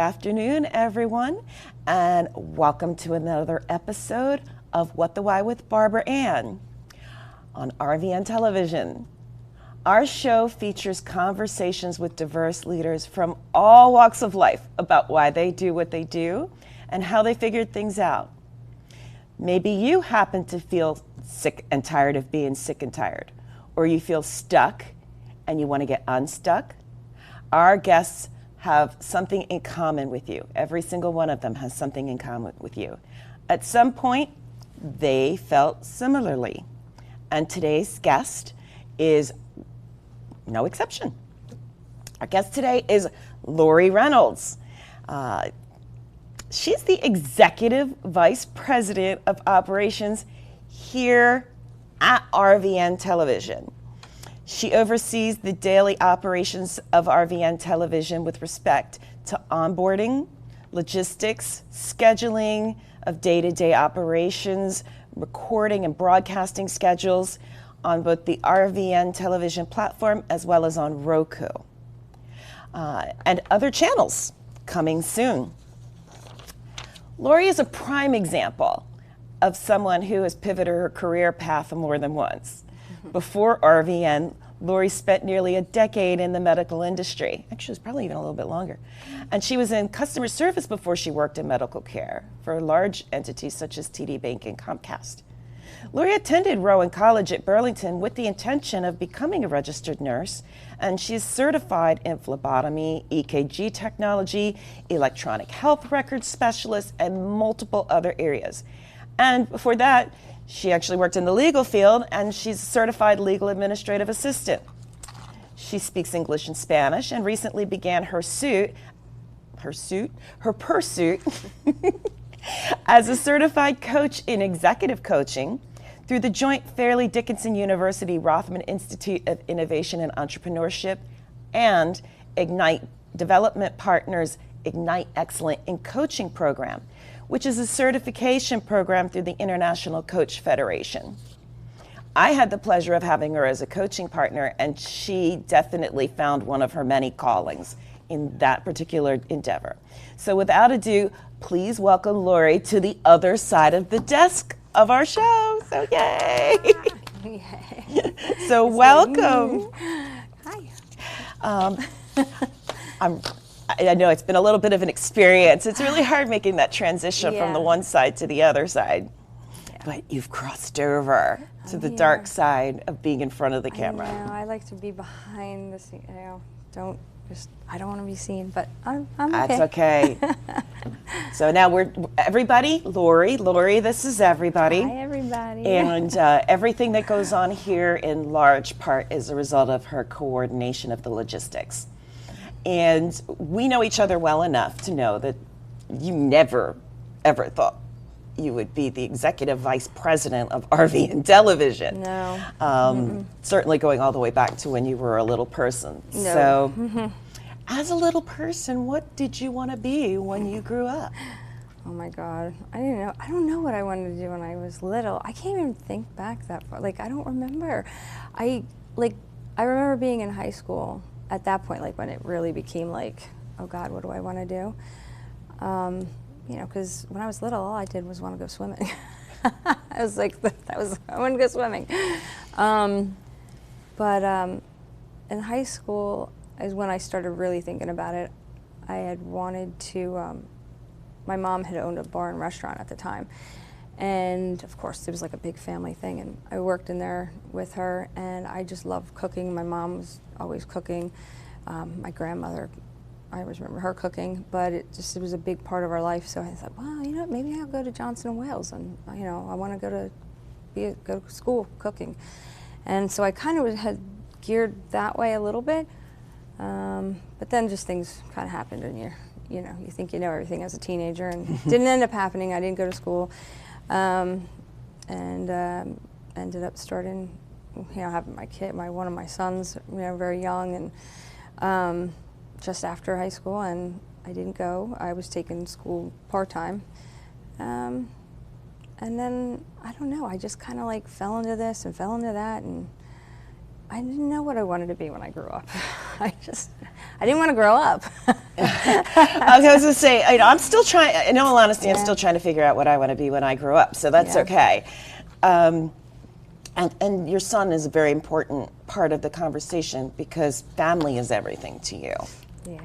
afternoon, everyone, and welcome to another episode of What the Why with Barbara Ann on RVN Television. Our show features conversations with diverse leaders from all walks of life about why they do what they do and how they figured things out. Maybe you happen to feel sick and tired of being sick and tired, or you feel stuck and you want to get unstuck. Our guests have something in common with you. Every single one of them has something in common with you. At some point, they felt similarly. And today's guest is no exception. Our guest today is Lori Reynolds. She's the Executive Vice President of Operations here at RVN Television. She oversees the daily operations of RVN Television with respect to onboarding, logistics, scheduling of day-to-day operations, recording and broadcasting schedules on both the RVN Television platform as well as on Roku, and other channels coming soon. Lori is a prime example of someone who has pivoted her career path more than once. Before RVN, Lori spent nearly a decade in the medical industry. Actually, it was probably even a little bit longer. And she was in customer service before she worked in medical care for large entities such as TD Bank and Comcast. Lori attended Rowan College at Burlington with the intention of becoming a registered nurse, and she's certified in phlebotomy, EKG technology, electronic health record specialist, and multiple other areas. And before that, she actually worked in the legal field, and she's a certified legal administrative assistant. She speaks English and Spanish and recently began her pursuit as a certified coach in executive coaching through the joint Fairleigh Dickinson University Rothman Institute of Innovation and Entrepreneurship and Ignite Development Partners Ignite Excellent in Coaching program, which is a certification program through the International Coach Federation. I had the pleasure of having her as a coaching partner, and she definitely found one of her many callings in that particular endeavor. So without ado, please welcome Lori to the other side of the desk of our show. So yay! Yay. So welcome. Hi. I know it's been a little bit of an experience. It's really hard making that transition from the one side to the other side. Yeah. But you've crossed over to the dark side of being in front of the camera. I know. I like to be behind the scene. I don't want to be seen, but I'm okay. That's okay. So now everybody, Lori, this is everybody. Hi, everybody. And everything that goes on here in large part is a result of her coordination of the logistics. And we know each other well enough to know that you never, ever thought you would be the Executive Vice President of RVN Television. No. Certainly going all the way back to when you were a little person. No. So, as a little person, what did you want to be when you grew up? Oh my God. I don't know what I wanted to do when I was little. I can't even think back that far. I don't remember. I remember being in high school at that point, when it really became oh God, what do I want to do? Because when I was little, all I did was want to go swimming. I was I want to go swimming. But in high school is when I started really thinking about it. I had wanted to, my mom had owned a bar and restaurant at the time. And of course, it was a big family thing, and I worked in there with her, and I just loved cooking. My mom was always cooking. My grandmother, I always remember her cooking, but it was a big part of our life. So I thought, well, maybe I'll go to Johnson & Wales, and I want to go to school cooking. And so I kind of had geared that way a little bit, but then just things kind of happened, and you think you know everything as a teenager, and didn't end up happening. I didn't go to school. And ended up starting, having one of my sons, very young, and just after high school, and I didn't go. I was taking school part-time. And then, I don't know, I just kind of fell into this and fell into that, and I didn't know what I wanted to be when I grew up. I didn't want to grow up. I was going to say, I'm still trying, in all honesty, I'm still trying to figure out what I want to be when I grow up, so that's okay. And your son is a very important part of the conversation because family is everything to you. Yeah.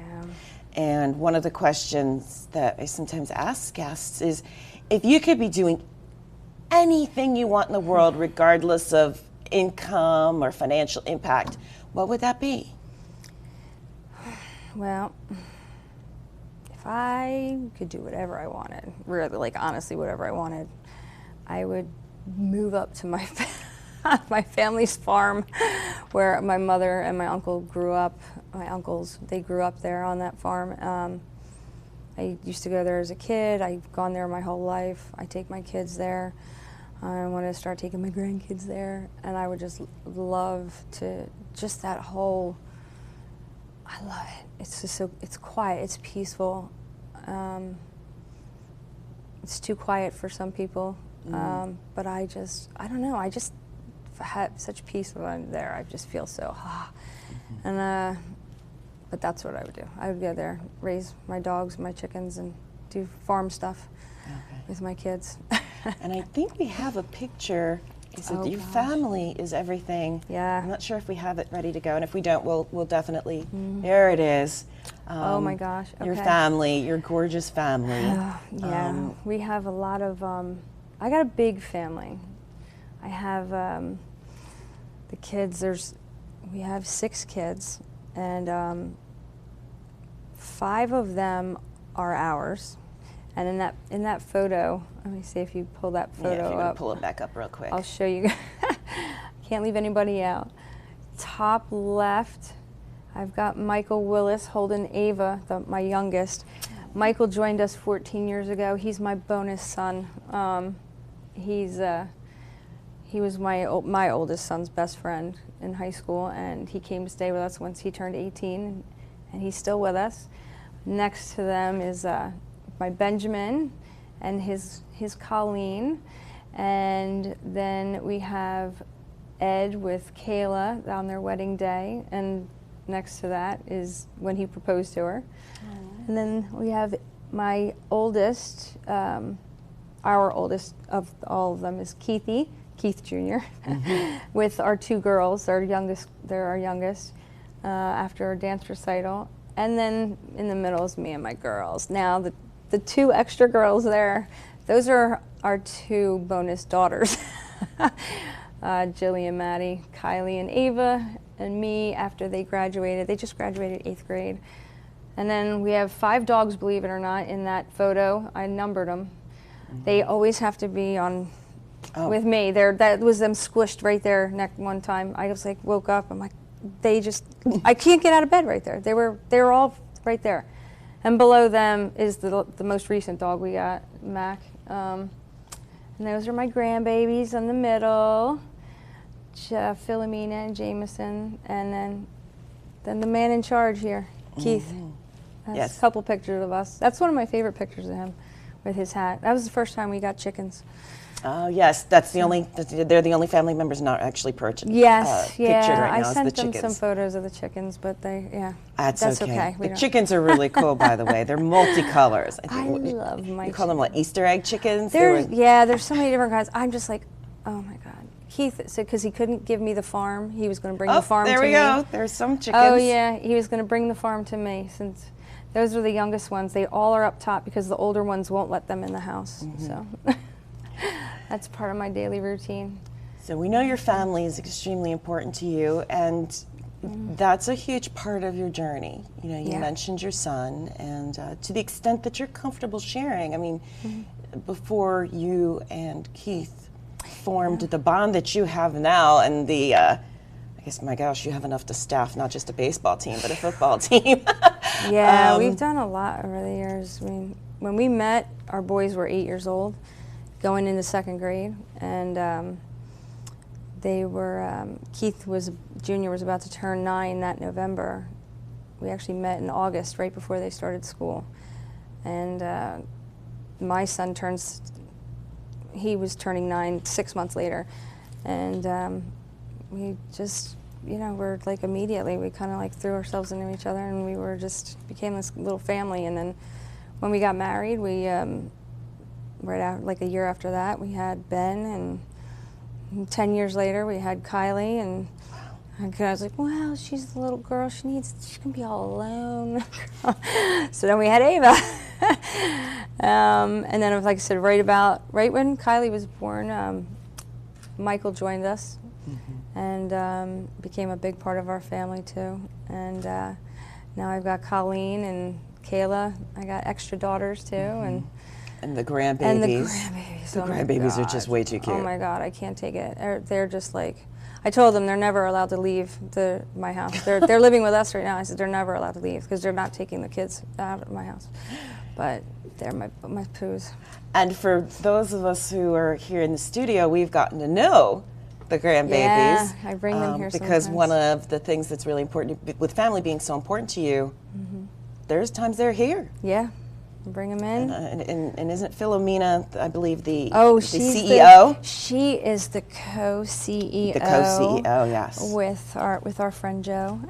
And one of the questions that I sometimes ask guests is, if you could be doing anything you want in the world, regardless of income or financial impact, what would that be? Well, if I could do whatever I wanted, really, like honestly, whatever I wanted, I would move up to my my family's farm where my mother and my uncle grew up. My uncles, they grew up there on that farm. I used to go there as a kid. I've gone there my whole life. I take my kids there. I want to start taking my grandkids there, and I would just love to, just that whole, I love it. It's just so, it's quiet, it's peaceful. It's too quiet for some people, but I don't know, I just have such peace when I'm there. I just feel so, and but that's what I would do. I would go there, raise my dogs, my chickens, and do farm stuff with my kids. And I think we have a picture. Your family is everything. Yeah. I'm not sure if we have it ready to go, and if we don't, we'll definitely. There it is. Oh my gosh. Okay. Your family, your gorgeous family. Yeah. We have a lot of. I got a big family. I have the kids. We have 6 kids, and 5 of them are ours. And in that photo, let me see if you pull that photo up. Yeah, if you want to pull it back up real quick. I'll show you. Can't leave anybody out. Top left, I've got Michael Willis holding Ava, my youngest. Michael joined us 14 years ago. He's my bonus son. He was my oldest son's best friend in high school, and he came to stay with us once he turned 18, and he's still with us. Next to them is my Benjamin and his Colleen, and then we have Ed with Kayla on their wedding day, and next to that is when he proposed to her. And then we have my oldest, our oldest of all of them is Keith Jr. with our 2 girls, they're our youngest, after our dance recital. And then in the middle is me and my girls. Now the 2 extra girls there, those are our 2 bonus daughters. Jillian, Maddie, Kylie, and Ava, and me after they graduated. They just graduated 8th grade. And then we have 5 dogs, believe it or not, in that photo. I numbered them. They always have to be on with me. That was them squished right there one time. I was like, woke up, I'm like, I can't get out of bed right there. They were all right there. And below them is the most recent dog we got, Mac. And those are my grandbabies in the middle, Philomena and Jameson. And then the man in charge here, Keith. That's a couple pictures of us. That's one of my favorite pictures of him with his hat. That was the first time we got chickens. Oh yes, that's the only. They're the only family members not actually pictured. Yes, pictured right now I is sent the them chickens. some photos of the chickens, but That's okay. The chickens are really cool, by the way. They're multicolors. I love my. You call them what? Easter egg chickens? There's so many different kinds. I'm just like, oh my God. Keith said because he couldn't give me the farm, he was going to bring the farm to me. There we go. There's some chickens. Oh yeah, he was going to bring the farm to me since those are the youngest ones. They all are up top because the older ones won't let them in the house. So. That's part of my daily routine. So we know your family is extremely important to you, and that's a huge part of your journey. You know, you mentioned your son, and to the extent that you're comfortable sharing, I mean, before you and Keith formed the bond that you have now, and I guess, my gosh, you have enough to staff not just a baseball team, but a football team. Yeah, we've done a lot over the years. I mean, when we met, our boys were 8 years old, going into 2nd grade, and they were, Keith Jr. was about to turn 9 that November. We actually met in August, right before they started school. And my son he was turning 9 6 months later. And we just you know, we're like immediately, we kind of like threw ourselves into each other, and we were just became this little family. And then when we got married, we, right out, like a year after that, we had Ben, and 10 years later, we had Kylie, and I was like, well, she's the little girl, she can be all alone. So then we had Ava. And then, like I said, right when Kylie was born, Michael joined us, and became a big part of our family too. And now I've got Colleen and Kayla. I got extra daughters too, and the grandbabies. And the grandbabies. The grandbabies are just way too cute. Oh my God, I can't take it. They're just like, I told them they're never allowed to leave my house. They're living with us right now. I said they're never allowed to leave because they're not taking the kids out of my house. But they're my poos. And for those of us who are here in the studio, we've gotten to know the grandbabies. Yeah, I bring them here because sometimes. one of the things that's really important, with family being so important to you, there's times they're here. Yeah, bring them in. And isn't Philomena, I believe, the she's CEO? She is the co-CEO. The co-CEO, yes. With our friend Joe.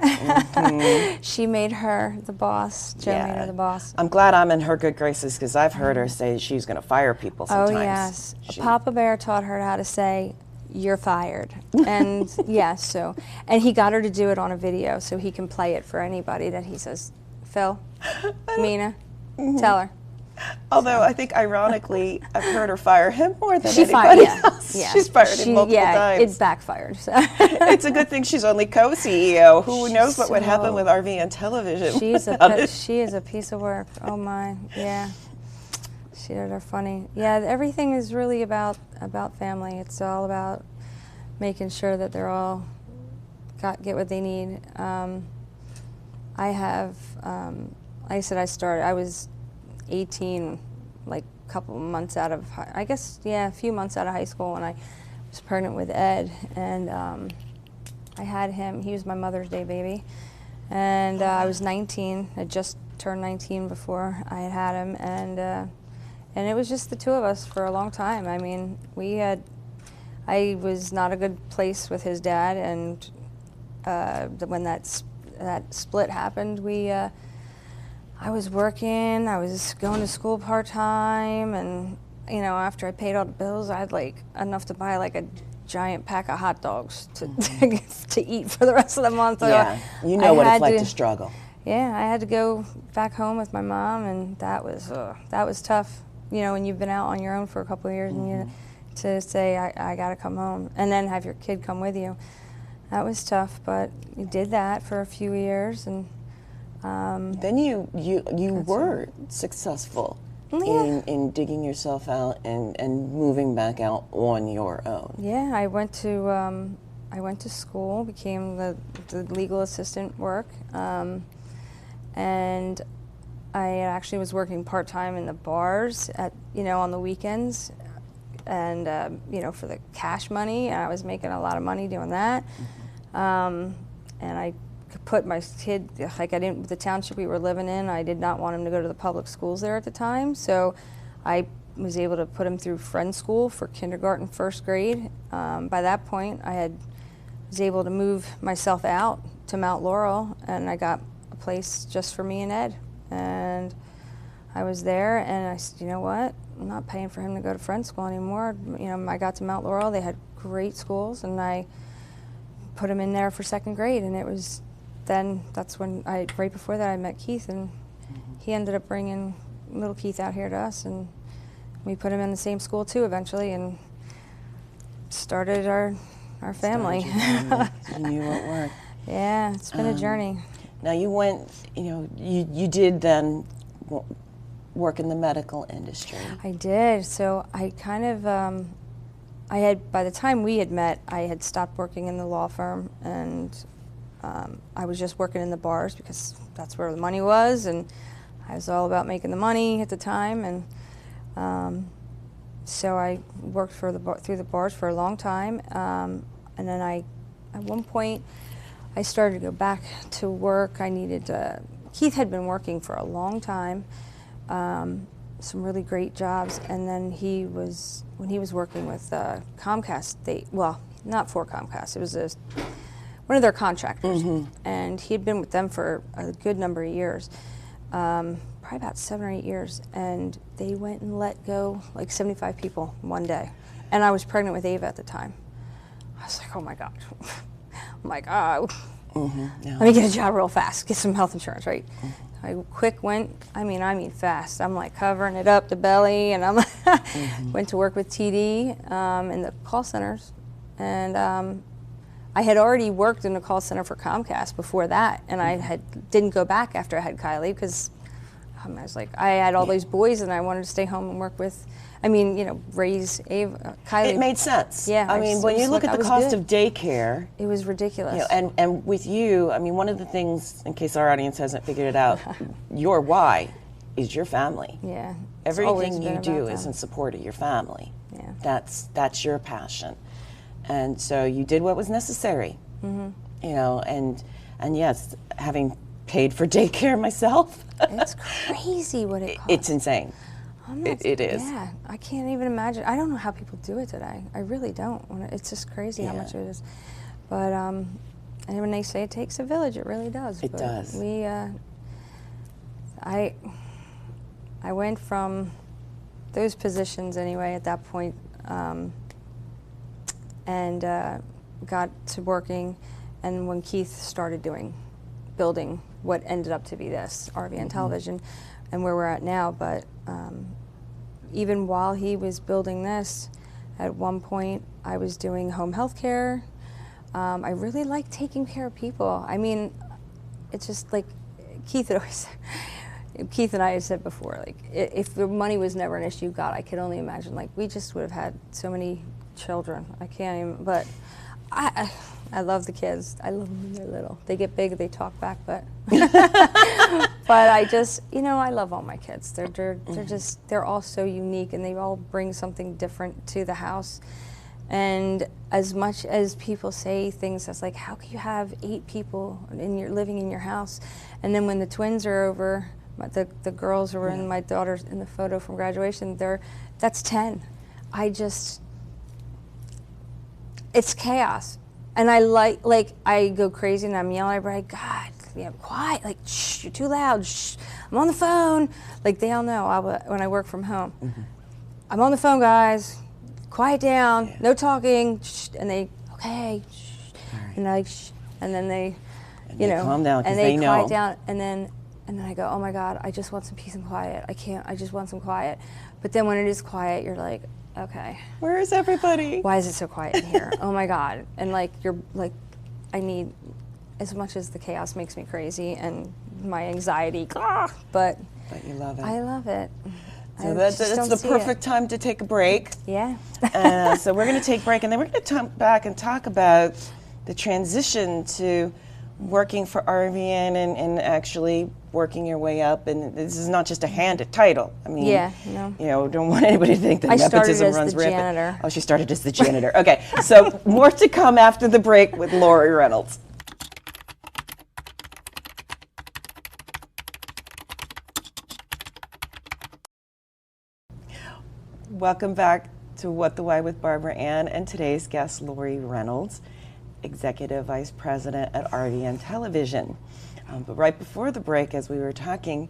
She made her the boss. Joe made her the boss. I'm glad I'm in her good graces because I've heard her say she's going to fire people sometimes. Oh yes, Papa Bear taught her how to say, "You're fired," and yes, so and he got her to do it on a video so he can play it for anybody that he says, Phil, Mina, tell her. Although I think, ironically, I've heard her fire him more than anybody else. Yeah. She's fired him multiple times. It backfired. So. It's a good thing she's only co-CEO. Who knows what would happen with RVN Television? She is a piece of work. Oh my, yeah. They're funny. Yeah, everything is really about family. It's all about making sure that they're all get what they need. I have, like I said, I was 18, like a couple months out of, I guess, yeah, a few months out of high school when I was pregnant with Ed, and I had him. He was my Mother's Day baby, and I was 19. I just turned 19 before I had him, and it was just the two of us for a long time. I mean, I was not a good place with his dad, and when that split happened, I was working, I was going to school part-time, and, you know, after I paid all the bills, I had, like, enough to buy, like, a giant pack of hot dogs to eat for the rest of the month. Yeah, you know what it's like to struggle. Yeah, I had to go back home with my mom, and that was tough. You know, when you've been out on your own for a couple of years, and to say, I got to come home, and then have your kid come with you. That was tough, but you did that for a few years, and then you were successful in digging yourself out and moving back out on your own. Yeah, I went to school, became the legal assistant work, and I actually was working part-time in the bars on the weekends, and for the cash money, and I was making a lot of money doing that. And I put my kid, the township we were living in, I did not want him to go to the public schools there at the time, so I was able to put him through friend school for kindergarten, first grade. By that point, was able to move myself out to Mount Laurel, and I got a place just for me and Ed. And I was there, and I said, you know what? I'm not paying for him to go to friend school anymore. I got to Mount Laurel. They had great schools, and I put him in there for second grade. And that's when right before that, I met Keith, and he ended up bringing little Keith out here to us, and we put him in the same school too eventually, and started our family. You knew what worked. Yeah, it's been a journey. Now you went, you did then work in the medical industry. I did. So I kind of, by the time we had met, I had stopped working in the law firm, and I was just working in the bars because that's where the money was, and I was all about making the money at the time, and so I worked through the bars for a long time, and then at one point, I started to go back to work. Keith had been working for a long time, some really great jobs, and then when he was working with Comcast, not for Comcast, it was one of their contractors, and he had been with them for a good number of years, probably about 7 or 8 years, and they went and let go like 75 people one day, and I was pregnant with Ava at the time. I was like, oh my God, I'm like, let me get a job real fast, get some health insurance, right? I quick went, I mean fast. I'm like covering it up, the belly, and I'm went to work with TD in the call centers, and I had already worked in the call center for Comcast before that, and I didn't go back after I had Kylie because I was like, I had all these boys, and I wanted to stay home and work with, raise Ava, Kylie. It made sense. Yeah. I mean, when you look at the cost of daycare, it was ridiculous. You know, and with you, I mean, one of the things, in case our audience hasn't figured it out, your why is your family. Yeah. Everything you do is in support of your family. Yeah. That's your passion. And so you did what was necessary. You know, and yes, having paid for daycare myself. It's crazy what it costs. It's insane. It is. Yeah, I can't even imagine. I don't know how people do it today. I really don't. It's just crazy how much it is. But and when they say it takes a village, it really does. It does. I went from those positions anyway at that point, and got to working, and when Keith started building what ended up to be this RVN Television, and where we're at now, but even while he was building this, at one point I was doing home health care. I really like taking care of people. I mean, it's just like Keith and I had said before, like if the money was never an issue, God, I could only imagine, like we just would have had so many children. I can't even, but I love the kids. I love them when they're little. They get big, they talk back, but but I just, I love all my kids. They're all so unique, and they all bring something different to the house. And as much as people say things that's like, how can you have 8 people living in your house? And then when the twins are over, the girls were in my daughter's in the photo from graduation, that's 10. It's chaos. And I go crazy and I'm yelling at everybody, God, quiet, like, shh, you're too loud, shh, I'm on the phone. Like, they all know when I work from home. I'm on the phone, guys, quiet down, no talking, shh, and they, okay, shh, and I, shh, and then they, calm down, and they quiet know. down, and then I go, oh my God, I just want some peace and quiet. I just want some quiet. But then when it is quiet, you're like, okay. Where is everybody? Why is it so quiet in here? Oh my God. And I need, as much as the chaos makes me crazy and my anxiety, but you love it. I love it. So that's the perfect time to take a break. Yeah. So we're going to take a break, and then we're going to come back and talk about the transition to working for RVN and actually working your way up. And this is not just a handed title. I mean, don't want anybody to think that nepotism runs rampant. Janitor. Oh, she started as the janitor. Okay, so more to come after the break with Lori Reynolds. Welcome back to What the Why with Barbara Ann, and today's guest, Lori Reynolds, Executive Vice President at RVN Television. But right before the break, as we were talking,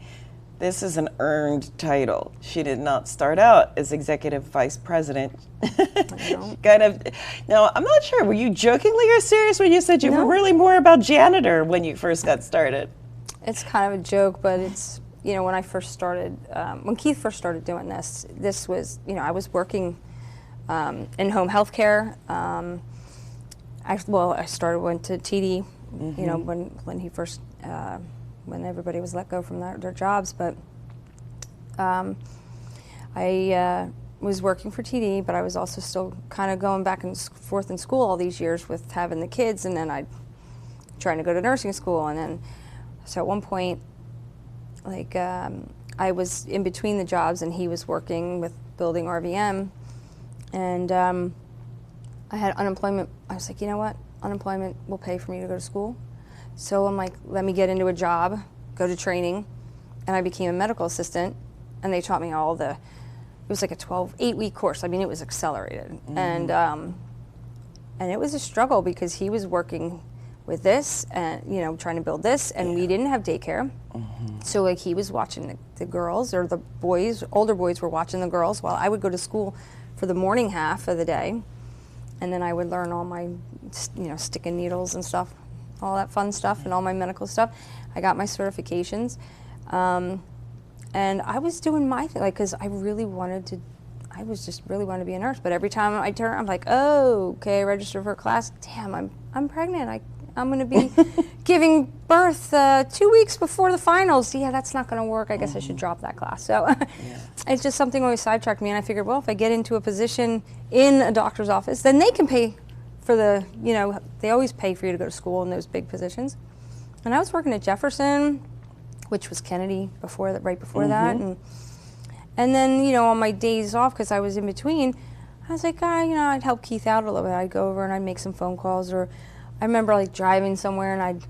this is an earned title. She did not start out as Executive Vice President. Now, I'm not sure, were you jokingly or serious when you said you were really more about janitor when you first got started? It's kind of a joke, but it's, when I first started, when Keith first started doing this was, I was working in home health care. I went to TD, when he first, when everybody was let go from their jobs. But I was working for TD, but I was also still kind of going back and forth in school all these years with having the kids, and then trying to go to nursing school. And then, so at one point, I was in between the jobs, and he was working with building RVM, and I had unemployment. I was like, you know what? Unemployment will pay for me to go to school. So I'm like, let me get into a job, go to training, and I became a medical assistant, and they taught me it was like a 8-week course. I mean, it was accelerated. And it was a struggle because he was working with this, and you know, trying to build this, and we didn't have daycare. So like he was watching the girls, or the boys, older boys were watching the girls, while I would go to school for the morning half of the day, and then I would learn all my, you know, sticking needles and stuff, all that fun stuff, and all my medical stuff. I got my certifications, and I was doing my thing, like, because I really wanted to. I was just really wanted to be a nurse, but every time I turn, I'm like, oh, okay, register for a class. Damn, I'm pregnant. I'm going to be giving birth 2 weeks before the finals. Yeah, that's not going to work. I guess I should drop that class. So it's just something always sidetracked me, and I figured, well, if I get into a position in a doctor's office, then they can pay for the, you know, they always pay for you to go to school in those big positions. And I was working at Jefferson, which was Kennedy before that, right before that, and then, you know, on my days off, because I was in between, I was like, you know, I'd help Keith out a little bit. I'd go over and I'd make some phone calls, or I remember like driving somewhere and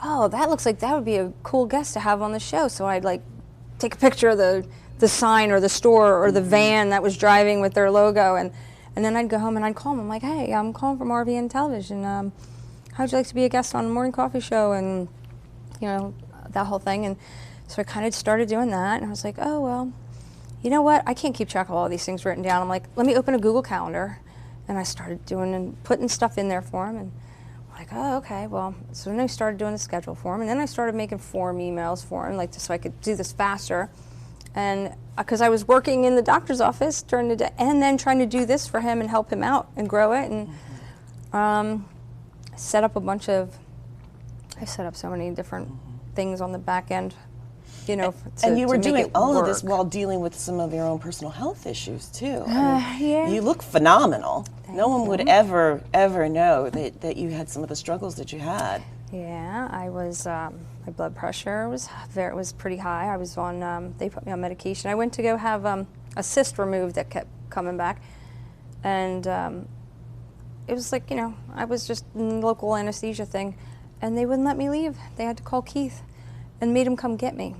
oh, that looks like that would be a cool guest to have on the show. So I'd like take a picture of the sign or the store or the van that was driving with their logo, and then I'd go home and I'd call them. I'm like, hey, I'm calling from RVN Television. How'd you like to be a guest on a morning coffee show? And, you know, that whole thing. And so I kind of started doing that, and I was like, oh, well, you know what? I can't keep track of all these things written down. I'm like, let me open a Google Calendar. And I started doing and putting stuff in there for him. And I'm like, oh, okay, well, so then I started doing the schedule for him. And then I started making form emails for him, like, so I could do this faster. And because I was working in the doctor's office during the day, and then trying to do this for him and help him out and grow it. And set up a bunch of, I set up so many different things on the back end. You know, and you were doing all of this while dealing with some of your own personal health issues too. I mean, yeah. You look phenomenal. No one would ever know that you had some of the struggles that you had. Yeah, I was. My blood pressure was pretty high. I was on. They put me on medication. I went to go have a cyst removed that kept coming back, and it was like, you know, I was just in the local anesthesia thing, and they wouldn't let me leave. They had to call Keith and made him come get me,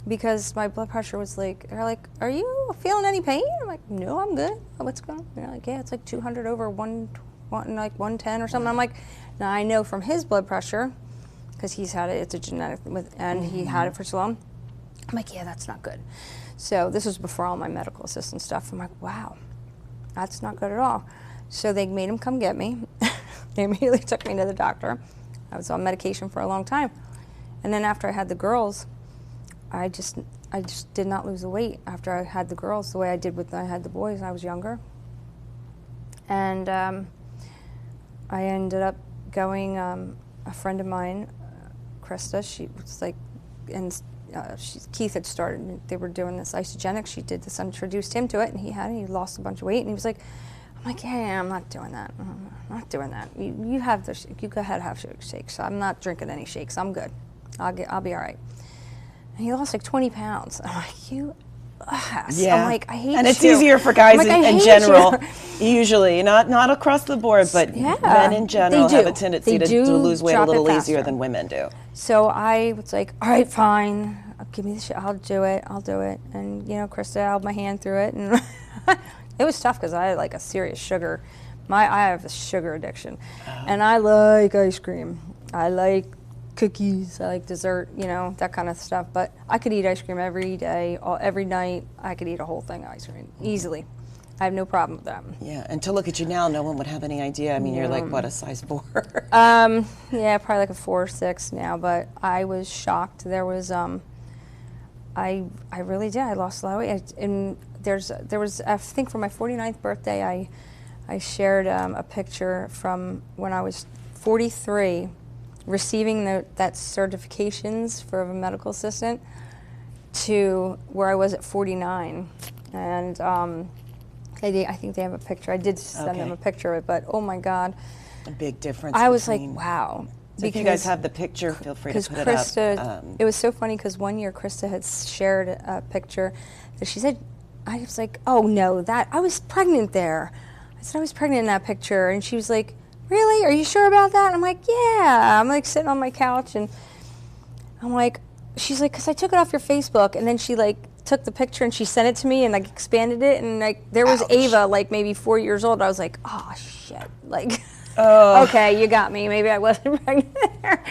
because my blood pressure was like, they're like, are you feeling any pain? I'm like, no, I'm good. Oh, what's going on? They're like, yeah, it's like 200 over like 110 or something. I'm like, now I know from his blood pressure, because he's had it, it's a genetic, and he had it for so long. I'm like, yeah, that's not good. So this was before all my medical assistant stuff. I'm like, wow, that's not good at all. So they made him come get me. They immediately took me to the doctor. I was on medication for a long time. And then after I had the girls, I just did not lose the weight after I had the girls the way I did when I had the boys when I was younger. And I ended up going, a friend of mine, Krista, she was like, and Keith had started, they were doing this isogenic, she did this, introduced him to it, and he lost a bunch of weight, and he was like, I'm like, yeah, I'm not doing that. I'm not doing that. You go ahead and have shakes. I'm not drinking any shakes. I'm good. I'll be all right. And he lost like 20 pounds. I'm like, you ass. Yeah. I'm like, I hate you. And it's easier for guys like, in general, usually, not across the board, but men in general have a tendency to lose weight a little easier than women do. So I was like, all right, fine. Give me the shit. I'll do it. And, you know, Krista held my hand through it. And it was tough because I had like a serious sugar. I have a sugar addiction. And I like ice cream. I like cookies. I like dessert, you know, that kind of stuff. But I could eat ice cream every day, every night. I could eat a whole thing of ice cream easily. I have no problem with that. Yeah, and to look at you now, no one would have any idea. I mean, you're like, what, a size 4? Yeah, probably like a 4 or 6 now. But I was shocked. There was, I really did. I lost a lot of weight. And there was, I think for my 49th birthday, I shared a picture from when I was 43, receiving that certifications for a medical assistant, to where I was at 49. And I think they have a picture. I did send them a picture of it, but oh my God. A big difference. I was like, wow. So if you guys have the picture, feel free to put Krista, it up. It was so funny because one year Krista had shared a picture that she said, I was like, oh no, I was pregnant there. I said, I was pregnant in that picture. And she was like, really? Are you sure about that? And I'm like, yeah. I'm like sitting on my couch, and I'm like, she's like, because I took it off your Facebook. And then she like took the picture and she sent it to me and like expanded it. And like there was Ava, like maybe 4 years old. I was like, oh shit. Like, Oh. Okay, you got me. Maybe I wasn't pregnant there.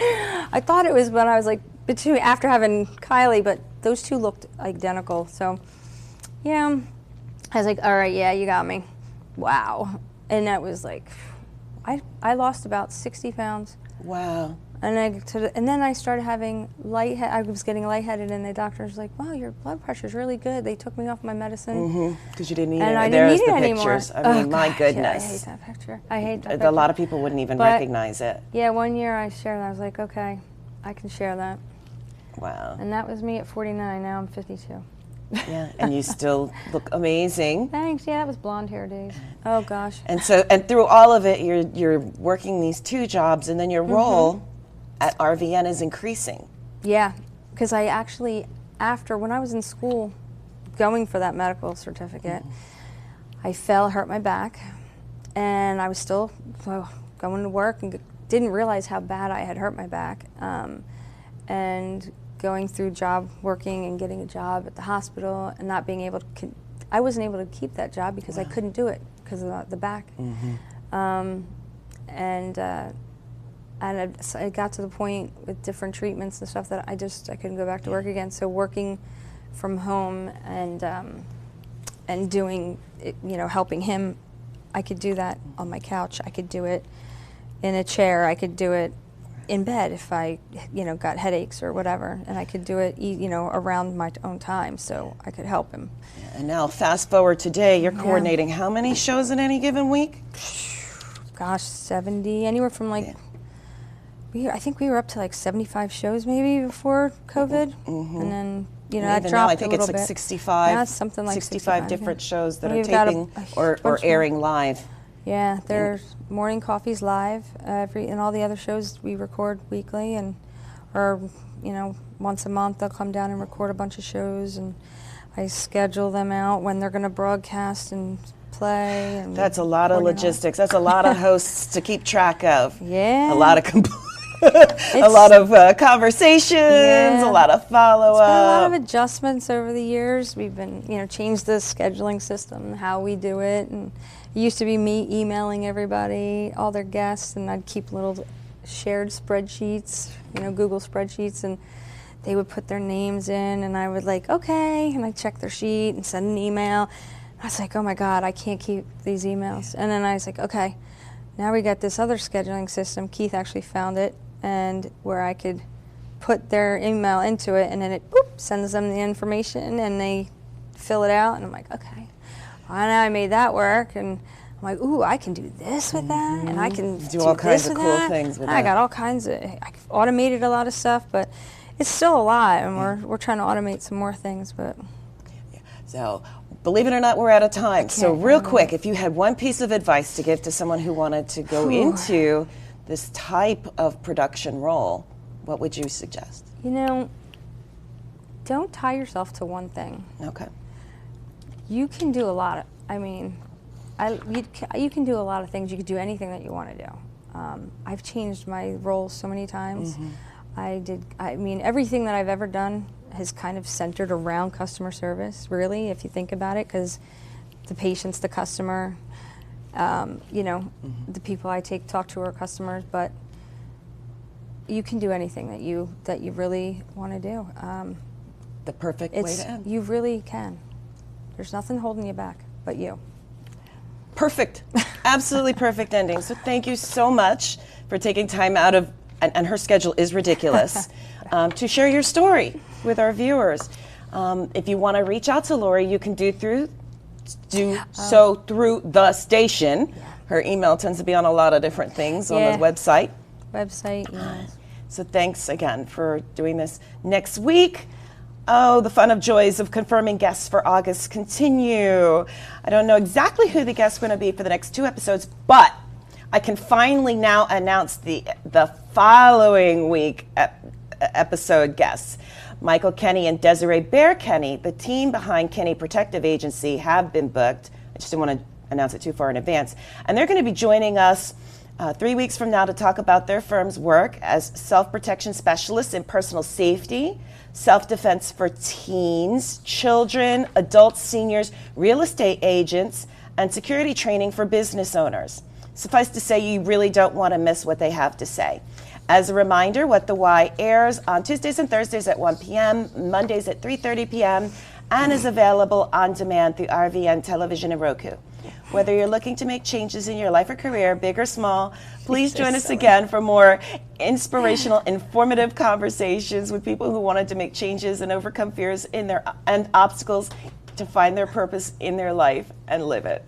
I thought it was when I was like after having Kylie, but those two looked identical. So, yeah, I was like, all right, yeah, you got me. Wow. And that was like, I lost about 60 pounds. Wow. And then I started having I was getting lightheaded, and the doctor was like, "Wow, your blood pressure's really good." They took me off my medicine. Because you didn't need it. And I didn't need it anymore. Pictures. I mean, my gosh, goodness. Yeah, I hate that picture. I hate that A picture. lot of people wouldn't even But, recognize it. Yeah, one year I shared that. I was like, okay, I can share that. Wow. And that was me at 49. Now I'm 52. Yeah, and you still look amazing. Thanks. Yeah, that was blonde hair days. Oh gosh. And through all of it, you're working these 2 jobs, and then your role at RVN is increasing. Yeah, because I actually, when I was in school, going for that medical certificate, I fell, hurt my back, and I was still going to work and didn't realize how bad I had hurt my back. And going through working and getting a job at the hospital and not being able to, I wasn't able to keep that job because I couldn't do it because of the back. And I got to the point with different treatments and stuff that I couldn't go back to work again. So working from home and doing, helping him, I could do that on my couch. I could do it in a chair. I could do it in bed if I, got headaches or whatever, and I could do it, around my own time, so I could help him. And now, fast forward today, you're coordinating how many shows in any given week? Gosh, 70, anywhere from like, I think we were up to like 75 shows maybe before COVID, and then, that dropped now, I think a little it's like bit. 65, yeah, something like 65 different shows that are We've got taping or airing live. Yeah, there's Morning Coffee's live, and all the other shows we record weekly, or once a month they'll come down and record a bunch of shows, and I schedule them out when they're going to broadcast and play. And that's a lot of logistics. That's a lot of hosts to keep track of. Yeah. A lot of a lot of conversations, a lot of follow-up. It's been a lot of adjustments over the years. We've been, changed the scheduling system, how we do it, and it used to be me emailing everybody, all their guests, and I'd keep little shared spreadsheets, Google spreadsheets, and they would put their names in, and I would okay, and I'd check their sheet and send an email. I was like, oh my God, I can't keep these emails. And then I was like, okay, now we got this other scheduling system. Keith actually found it, and where I could put their email into it, and then it sends them the information, and they fill it out, and I'm like, okay. And I made that work, and I'm like, ooh, I can do this with that, and I can do all kinds this of with cool that. things with I that. got all kinds of, I automated a lot of stuff, but it's still a lot, and we're trying to automate some more things, but. So, believe it or not, we're out of time. So real quick, if you had one piece of advice to give to someone who wanted to go into this type of production role, what would you suggest? Don't tie yourself to one thing. Okay. You can do a lot you can do a lot of things. You could do anything that you want to do. I've changed my roles so many times. Everything that I've ever done has kind of centered around customer service, really, if you think about it, because the patient's the customer, the people I talk to are customers, but you can do anything that you really want to do. The perfect way to end. You really can. There's nothing holding you back but you. Perfect. Absolutely perfect ending. So thank you so much for taking time out of, and her schedule is ridiculous, to share your story with our viewers. If you want to reach out to Lori, you can do so through the station. Yeah. Her email tends to be on a lot of different things on the website. Yes. So thanks again for doing this. Next week, the fun of joys of confirming guests for August continue. I don't know exactly who the guests are going to be for the next 2 episodes, but I can finally now announce the following week episode guests. Michael Kenny and Desiree Bear Kenny, the team behind Kenny Protective Agency, have been booked. I just didn't want to announce it too far in advance. And they're going to be joining us 3 weeks from now to talk about their firm's work as self-protection specialists in personal safety, self-defense for teens, children, adults, seniors, real estate agents, and security training for business owners. Suffice to say, you really don't want to miss what they have to say. As a reminder, What the Why airs on Tuesdays and Thursdays at 1 p.m., Mondays at 3:30 p.m., and is available on demand through RVN Television and Roku. Whether you're looking to make changes in your life or career, big or small, please join us again for more inspirational, informative conversations with people who wanted to make changes and overcome fears in their and obstacles to find their purpose in their life and live it.